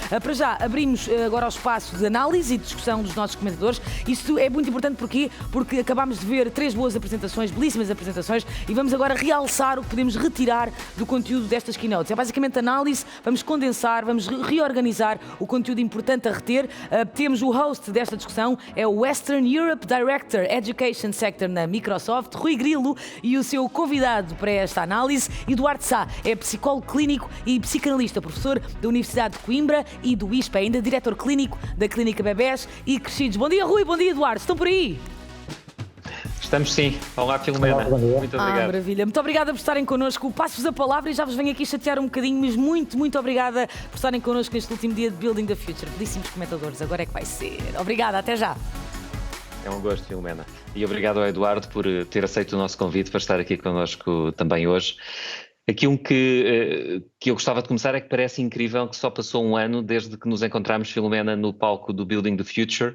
Para já, abrimos agora o espaço de análise e de discussão dos nossos comentadores. Isto é muito importante porque acabámos de ver 3 boas apresentações, belíssimas apresentações, e vamos agora realçar o que podemos retirar do conteúdo destas keynotes. É basicamente análise, vamos condensar, vamos reorganizar o conteúdo importante a reter. Temos o host desta discussão, é o Western Europe Director Education Sector na Microsoft, Rui Grilo, e o seu convidado para esta análise, Eduardo Sá, é psicólogo clínico e psicanalista, professor da Universidade de Coimbra e do ISPA, ainda diretor clínico da Clínica Bebés e Crescidos. Bom dia, Rui, bom dia, Eduardo, estão por aí? Estamos sim. Olá, Filomena. Olá, muito obrigado. Maravilha. Muito obrigada por estarem connosco. Passo-vos a palavra e já vos venho aqui chatear um bocadinho, mas muito obrigada por estarem connosco neste último dia de Building the Future. Belíssimos comentadores, agora é que vai ser. Obrigada, até já. É um gosto, Filomena. E obrigado ao Eduardo por ter aceito o nosso convite para estar aqui connosco também hoje. Aqui que eu gostava de começar é que parece incrível que só passou um ano desde que nos encontramos, Filomena, no palco do Building the Future,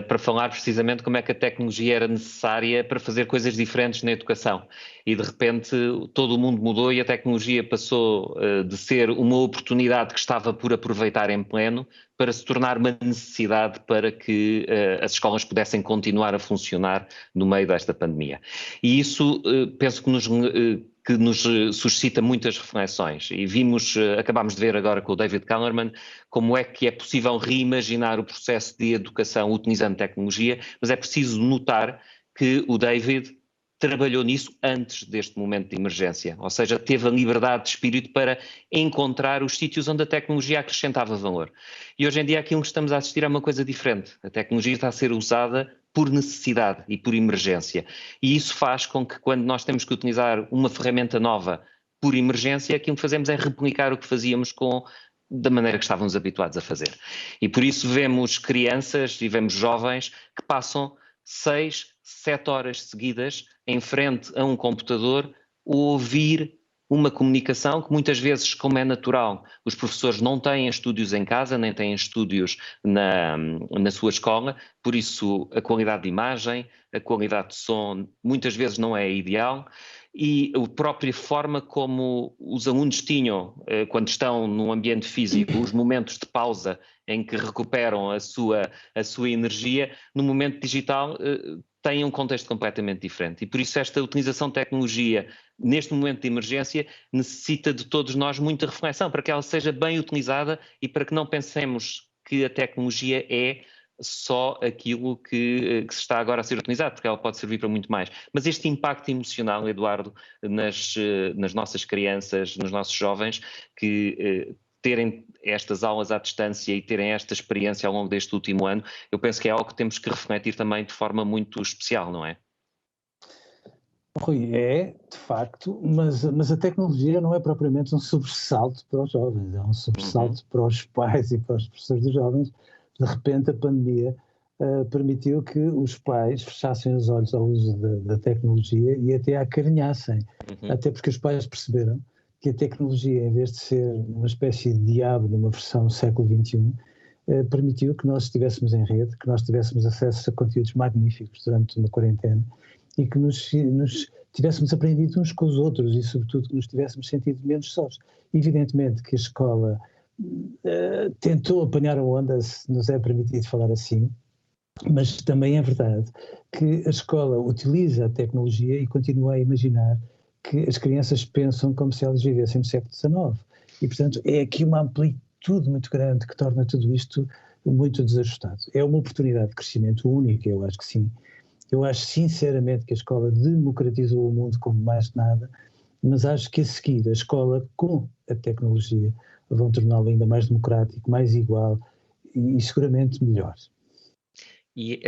para falar precisamente como é que a tecnologia era necessária para fazer coisas diferentes na educação. E de repente todo o mundo mudou e a tecnologia passou de ser uma oportunidade que estava por aproveitar em pleno para se tornar uma necessidade para que as escolas pudessem continuar a funcionar no meio desta pandemia. E isso penso que nos suscita muitas reflexões e acabámos de ver agora com o David Kellerman como é que é possível reimaginar o processo de educação utilizando tecnologia, mas é preciso notar que o David trabalhou nisso antes deste momento de emergência, ou seja, teve a liberdade de espírito para encontrar os sítios onde a tecnologia acrescentava valor. E hoje em dia aquilo que estamos a assistir é uma coisa diferente. A tecnologia está a ser usada por necessidade e por emergência. E isso faz com que quando nós temos que utilizar uma ferramenta nova por emergência, aquilo que fazemos é replicar o que fazíamos da maneira que estávamos habituados a fazer. E por isso vemos crianças e vemos jovens que passam 6, 7 horas seguidas em frente a um computador a ouvir uma comunicação que muitas vezes, como é natural, os professores não têm estúdios em casa, nem têm estúdios na sua escola, por isso a qualidade de imagem, a qualidade de som muitas vezes não é ideal e a própria forma como os alunos tinham, quando estão num ambiente físico, os momentos de pausa em que recuperam a sua energia, no momento digital tem um contexto completamente diferente e por isso esta utilização de tecnologia neste momento de emergência necessita de todos nós muita reflexão para que ela seja bem utilizada e para que não pensemos que a tecnologia é só aquilo que se está agora a ser utilizado, porque ela pode servir para muito mais. Mas este impacto emocional, Eduardo, nas nossas crianças, nos nossos jovens, que terem estas aulas à distância e terem esta experiência ao longo deste último ano, eu penso que é algo que temos que refletir também de forma muito especial, não é? Rui, de facto, mas a tecnologia não é propriamente um sobressalto para os jovens, é um sobressalto para os pais e para os professores dos jovens. De repente a pandemia permitiu que os pais fechassem os olhos ao uso da tecnologia e até a acarinhassem, até porque os pais perceberam que a tecnologia, em vez de ser uma espécie de diabo numa versão do século XXI, permitiu que nós estivéssemos em rede, que nós tivéssemos acesso a conteúdos magníficos durante uma quarentena e que nos tivéssemos aprendido uns com os outros e, sobretudo, que nos tivéssemos sentido menos sós. Evidentemente que a escola tentou apanhar a onda, se nos é permitido falar assim, mas também é verdade que a escola utiliza a tecnologia e continua a imaginar que as crianças pensam como se elas vivessem no século XIX. E, portanto, é aqui uma amplitude muito grande que torna tudo isto muito desajustado. É uma oportunidade de crescimento única, eu acho que sim. Eu acho sinceramente que a escola democratizou o mundo como mais nada, mas acho que a seguir a escola com a tecnologia vão torná-lo ainda mais democrático, mais igual e seguramente melhor. E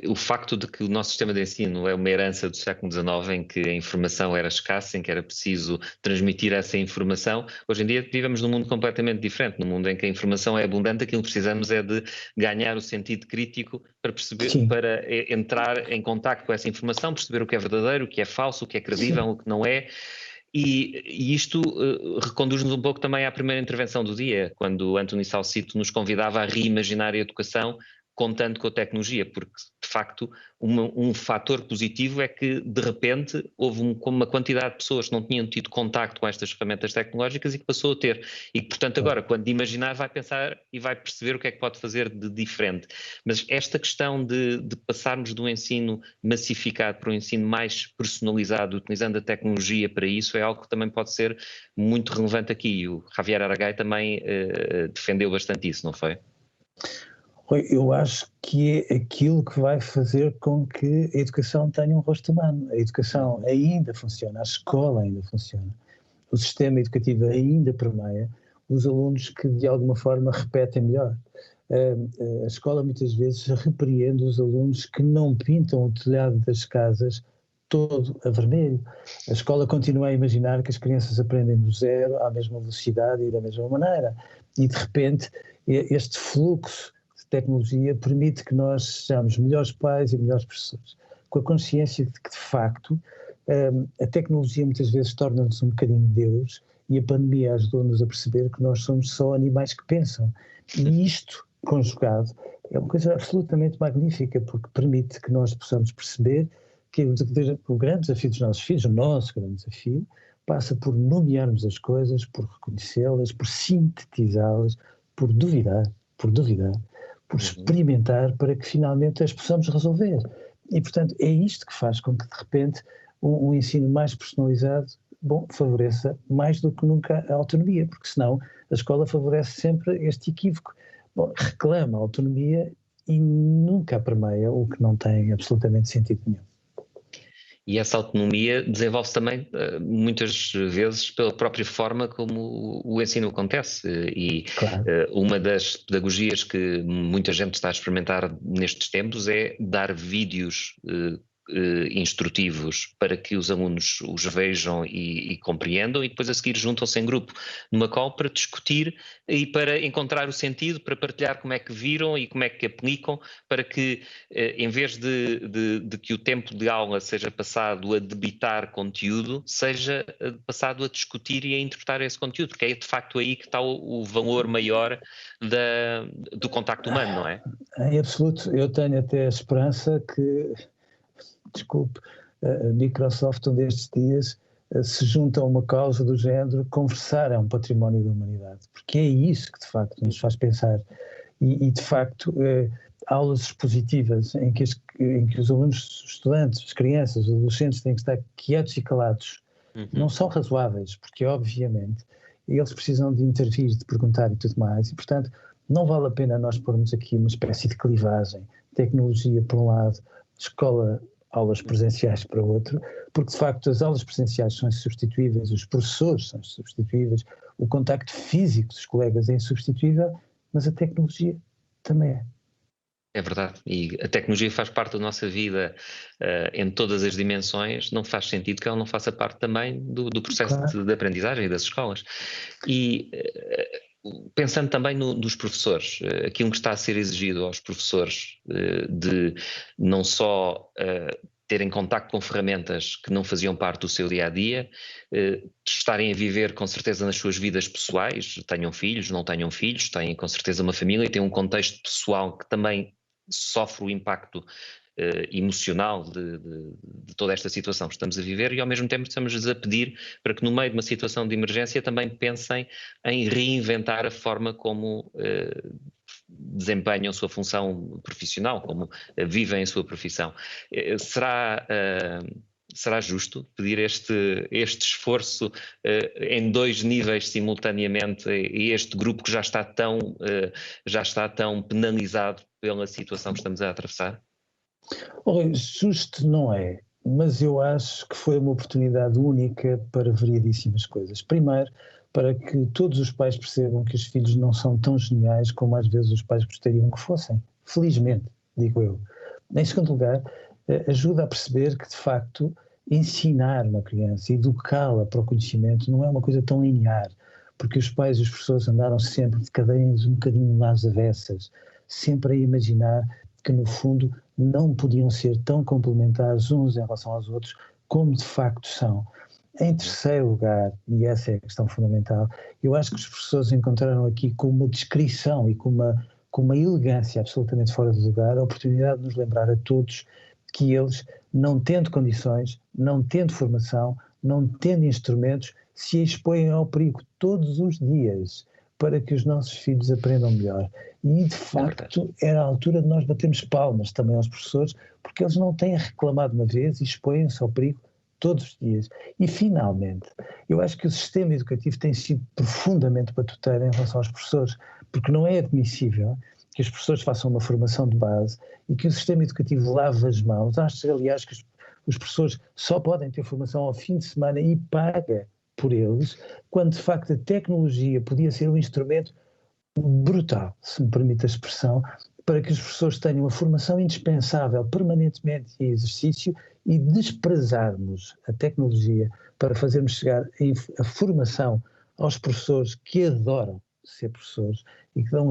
o facto de que o nosso sistema de ensino é uma herança do século XIX em que a informação era escassa, em que era preciso transmitir essa informação, hoje em dia vivemos num mundo completamente diferente, num mundo em que a informação é abundante, aquilo que precisamos é de ganhar o sentido crítico para perceber, para entrar em contacto com essa informação, perceber o que é verdadeiro, o que é falso, o que é credível, o que não é. E isto reconduz-nos um pouco também à primeira intervenção do dia, quando António Salcito nos convidava a reimaginar a educação contando com a tecnologia, porque de facto, um fator positivo é que, de repente, houve uma quantidade de pessoas que não tinham tido contacto com estas ferramentas tecnológicas e que passou a ter. E que, portanto, agora, quando imaginar, vai pensar e vai perceber o que é que pode fazer de diferente. Mas esta questão de passarmos do ensino massificado para um ensino mais personalizado, utilizando a tecnologia para isso, é algo que também pode ser muito relevante aqui. E o Javier Aragay também defendeu bastante isso, não foi? Eu acho que é aquilo que vai fazer com que a educação tenha um rosto humano. A educação ainda funciona, a escola ainda funciona, o sistema educativo ainda permeia os alunos que de alguma forma repetem melhor. A escola muitas vezes repreende os alunos que não pintam o telhado das casas todo a vermelho. A escola continua a imaginar que as crianças aprendem do zero, à mesma velocidade e da mesma maneira. E de repente este fluxo de tecnologia permite que nós sejamos melhores pais e melhores professores, com a consciência de que, de facto, a tecnologia muitas vezes torna-nos um bocadinho Deus, e a pandemia ajudou-nos a perceber que nós somos só animais que pensam. E isto, conjugado, é uma coisa absolutamente magnífica, porque permite que nós possamos perceber que o grande desafio dos nossos filhos, o nosso grande desafio, passa por nomearmos as coisas, por reconhecê-las, por sintetizá-las, por duvidar, por experimentar, para que finalmente as possamos resolver. E, portanto, é isto que faz com que, de repente, um ensino mais personalizado, favoreça mais do que nunca a autonomia, porque senão a escola favorece sempre este equívoco. Reclama a autonomia e nunca permeia o que não tem absolutamente sentido nenhum. E essa autonomia desenvolve-se também, muitas vezes, pela própria forma como o ensino acontece. E claro. Uma das pedagogias que muita gente está a experimentar nestes tempos é dar vídeos instrutivos para que os alunos os vejam e compreendam, e depois a seguir juntam-se em grupo numa call para discutir e para encontrar o sentido, para partilhar como é que viram e como é que aplicam, para que em vez de que o tempo de aula seja passado a debitar conteúdo, seja passado a discutir e a interpretar esse conteúdo, porque é de facto aí que está o valor maior do contacto humano, não é? Em absoluto. Eu tenho até a esperança que, desculpe, a Microsoft, um destes dias, se junta a uma causa do género, conversar é um património da humanidade, porque é isso que de facto nos faz pensar. E de facto, aulas expositivas em que os alunos, os estudantes, as crianças, os adolescentes têm que estar quietos e calados, não são razoáveis, porque obviamente eles precisam de intervir, de perguntar e tudo mais, e portanto não vale a pena nós pormos aqui uma espécie de clivagem, tecnologia por um lado, escola, aulas presenciais para outro, porque de facto as aulas presenciais são insubstituíveis, os professores são insubstituíveis, o contacto físico dos colegas é insubstituível, mas a tecnologia também é. É verdade, e a tecnologia faz parte da nossa vida em todas as dimensões, não faz sentido que ela não faça parte também do processo claro. de aprendizagem das escolas. E pensando também nos professores, aquilo que está a ser exigido aos professores de não só terem contacto com ferramentas que não faziam parte do seu dia-a-dia, estarem a viver com certeza nas suas vidas pessoais, tenham filhos, não tenham filhos, têm com certeza uma família e têm um contexto pessoal que também sofre o impacto emocional de toda esta situação que estamos a viver, e ao mesmo tempo estamos-lhes a pedir para que no meio de uma situação de emergência também pensem em reinventar a forma como desempenham a sua função profissional, como vivem a sua profissão. Será justo pedir este esforço em dois níveis simultaneamente e este grupo que já está tão penalizado pela situação que estamos a atravessar? Justo não é, mas eu acho que foi uma oportunidade única para variedíssimas coisas. Primeiro, para que todos os pais percebam que os filhos não são tão geniais como às vezes os pais gostariam que fossem. Felizmente, digo eu. Em segundo lugar, ajuda a perceber que, de facto, ensinar uma criança, educá-la para o conhecimento não é uma coisa tão linear, porque os pais e os professores andaram sempre de cadeiras um bocadinho às avessas, sempre a imaginar que, no fundo, não podiam ser tão complementares uns em relação aos outros como de facto são. Em terceiro lugar, e essa é a questão fundamental, eu acho que os professores encontraram aqui com uma descrição e com com uma elegância absolutamente fora de lugar, a oportunidade de nos lembrar a todos que eles, não tendo condições, não tendo formação, não tendo instrumentos, se expõem ao perigo todos os dias para que os nossos filhos aprendam melhor. E, de facto, era a altura de nós batermos palmas também aos professores, porque eles não têm reclamado uma vez e expõem-se ao perigo todos os dias. E, finalmente, eu acho que o sistema educativo tem sido profundamente batuteiro em relação aos professores, porque não é admissível que os professores façam uma formação de base e que o sistema educativo lave as mãos. Acho, aliás, que os professores só podem ter formação ao fim de semana e paga por eles, quando de facto a tecnologia podia ser um instrumento brutal, se me permite a expressão, para que os professores tenham a formação indispensável permanentemente em exercício e desprezarmos a tecnologia para fazermos chegar a formação aos professores que adoram ser professores e que dão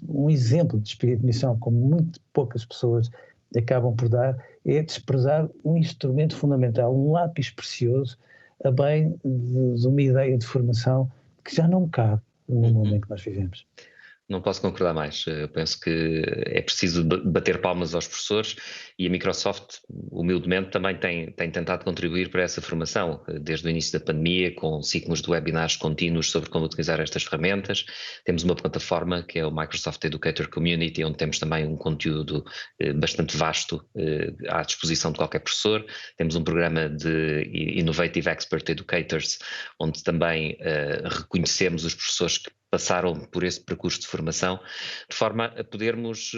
um exemplo de espírito de missão, como muito poucas pessoas acabam por dar, é desprezar um instrumento fundamental, um lápis precioso, a bem de uma ideia de formação que já não cabe no mundo em que nós vivemos. Não posso concordar mais. Eu penso que é preciso bater palmas aos professores e a Microsoft, humildemente, também tem tentado contribuir para essa formação, desde o início da pandemia, com ciclos de webinars contínuos sobre como utilizar estas ferramentas. Temos uma plataforma que é o Microsoft Educator Community, onde temos também um conteúdo bastante vasto à disposição de qualquer professor. Temos um programa de Innovative Expert Educators, onde também reconhecemos os professores que passaram por esse percurso de formação, de forma a podermos,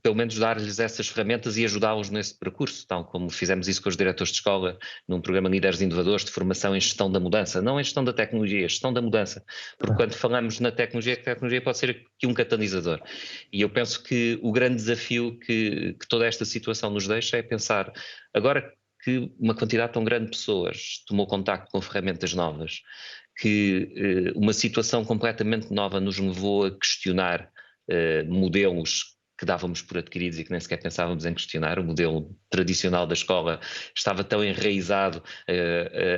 pelo menos, dar-lhes essas ferramentas e ajudá-los nesse percurso, tal como fizemos isso com os diretores de escola, num programa Líderes Inovadores de formação em gestão da mudança, não em gestão da tecnologia, gestão da mudança, porque quando falamos na tecnologia, a tecnologia pode ser aqui um catalisador. E eu penso que o grande desafio que toda esta situação nos deixa é pensar, agora que uma quantidade tão grande de pessoas tomou contacto com ferramentas novas, que uma situação completamente nova nos levou a questionar modelos que dávamos por adquiridos e que nem sequer pensávamos em questionar. O modelo tradicional da escola estava tão enraizado,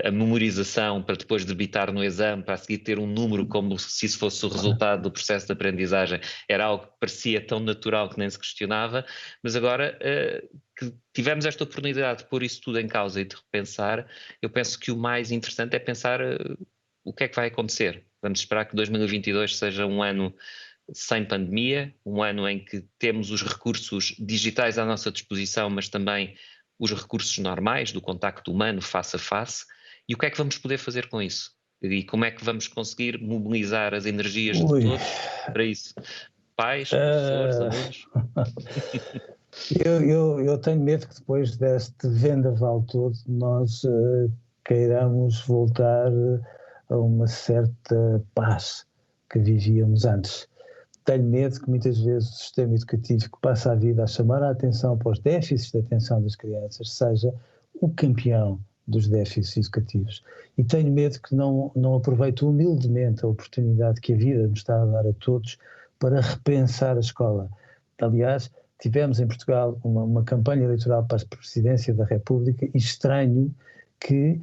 a memorização para depois debitar no exame, para a seguir ter um número como se isso fosse o resultado do processo de aprendizagem, era algo que parecia tão natural que nem se questionava, mas agora que tivemos esta oportunidade de pôr isso tudo em causa e de repensar, eu penso que o mais interessante é pensar o que é que vai acontecer. Vamos esperar que 2022 seja um ano sem pandemia, um ano em que temos os recursos digitais à nossa disposição, mas também os recursos normais do contacto humano face a face. E o que é que vamos poder fazer com isso? E como é que vamos conseguir mobilizar as energias de todos para isso? Pais, professores, alunos? Eu tenho medo que depois deste vendaval todo nós queiramos voltar a uma certa paz que vivíamos antes. Tenho medo que muitas vezes o sistema educativo que passa a vida a chamar a atenção para os déficits de atenção das crianças seja o campeão dos déficits educativos. E tenho medo que não aproveite humildemente a oportunidade que a vida nos está a dar a todos para repensar a escola. Aliás, tivemos em Portugal uma campanha eleitoral para a presidência da República e estranho que,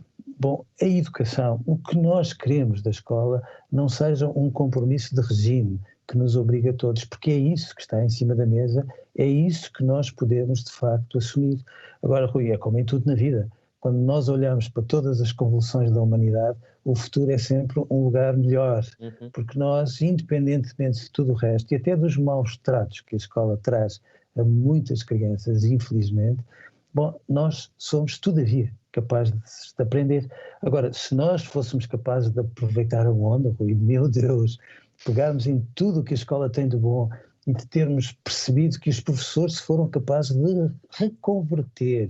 a educação, o que nós queremos da escola, não seja um compromisso de regime que nos obriga a todos, porque é isso que está em cima da mesa, é isso que nós podemos de facto assumir. Agora, Rui, é como em tudo na vida, quando nós olhamos para todas as convulsões da humanidade, o futuro é sempre um lugar melhor, porque nós, independentemente de tudo o resto, e até dos maus tratos que a escola traz a muitas crianças, infelizmente, nós somos, todavia, capazes de aprender. Agora, se nós fôssemos capazes de aproveitar a onda, Rui, meu Deus, pegarmos em tudo o que a escola tem de bom e de termos percebido que os professores foram capazes de reconverter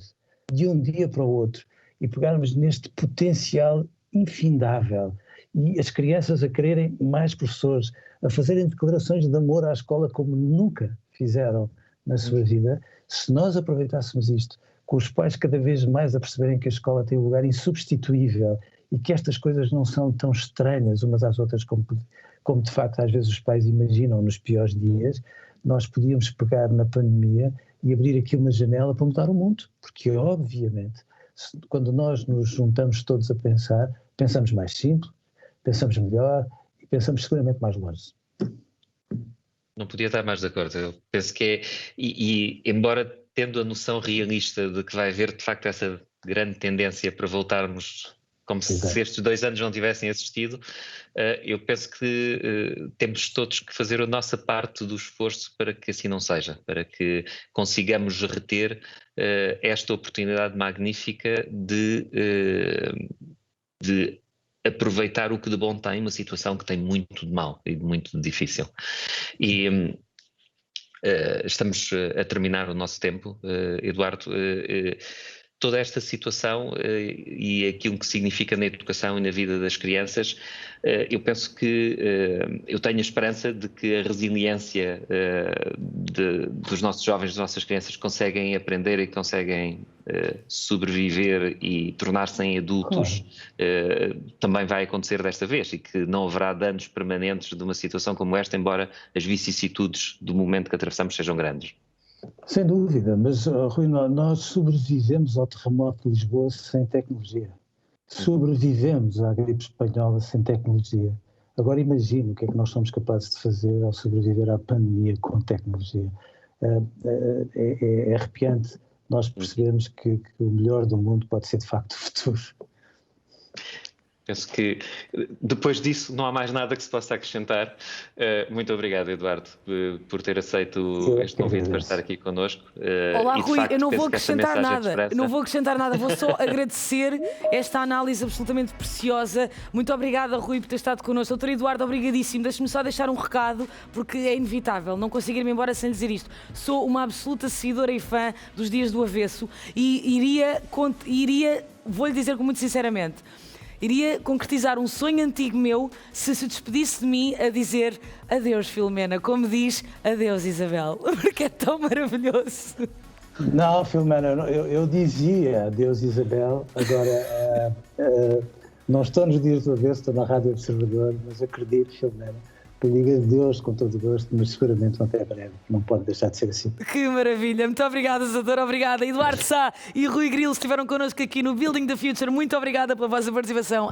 de um dia para o outro e pegarmos neste potencial infindável e as crianças a quererem mais professores, a fazerem declarações de amor à escola como nunca fizeram na sua vida, se nós aproveitássemos isto, com os pais cada vez mais a perceberem que a escola tem um lugar insubstituível e que estas coisas não são tão estranhas umas às outras como de facto às vezes os pais imaginam nos piores dias, nós podíamos pegar na pandemia e abrir aqui uma janela para mudar o mundo, porque obviamente quando nós nos juntamos todos a pensar, pensamos mais simples, pensamos melhor e pensamos seguramente mais longe. Não podia estar mais de acordo. Eu penso que é, e embora tendo a noção realista de que vai haver de facto essa grande tendência para voltarmos como se estes 2 anos não tivessem assistido, eu penso que temos todos que fazer a nossa parte do esforço para que assim não seja, para que consigamos reter esta oportunidade magnífica de aproveitar o que de bom tem uma situação que tem muito de mau e muito de difícil. E estamos a terminar o nosso tempo, Eduardo. Toda esta situação e aquilo que significa na educação e na vida das crianças, eu penso que eu tenho a esperança de que a resiliência dos nossos jovens, das nossas crianças, conseguem aprender e conseguem sobreviver e tornar-se em adultos, também vai acontecer desta vez, e que não haverá danos permanentes de uma situação como esta, embora as vicissitudes do momento que atravessamos sejam grandes. Sem dúvida, mas Rui, nós sobrevivemos ao terremoto de Lisboa sem tecnologia. Sobrevivemos à gripe espanhola sem tecnologia. Agora imagine o que é que nós somos capazes de fazer ao sobreviver à pandemia com tecnologia. É arrepiante nós percebemos que o melhor do mundo pode ser de facto o futuro. Penso que depois disso não há mais nada que se possa acrescentar. Muito obrigado, Eduardo, por ter aceito este convite para estar aqui connosco. Olá, e, Rui, facto, eu não vou acrescentar nada. Não vou acrescentar nada, vou só agradecer esta análise absolutamente preciosa. Muito obrigada, Rui, por ter estado connosco. Doutor Eduardo, obrigadíssimo. Deixe-me só deixar um recado, porque é inevitável, não consigo ir-me embora sem dizer isto. Sou uma absoluta seguidora e fã dos Dias do Avesso e iria, vou-lhe dizer muito sinceramente, iria concretizar um sonho antigo meu se despedisse de mim a dizer adeus, Filomena, como diz adeus, Isabel, porque é tão maravilhoso. Não, Filomena, eu dizia adeus, Isabel, agora não estou nos Dias do Avesso, estou na Rádio Observador, mas acredito, Filomena, eu digo adeus com todo o gosto, mas seguramente até breve, não pode deixar de ser assim. Que maravilha, muito obrigada, doutora, obrigada. Eduardo Sá e Rui Grilo estiveram connosco aqui no Building the Future, muito obrigada pela vossa participação.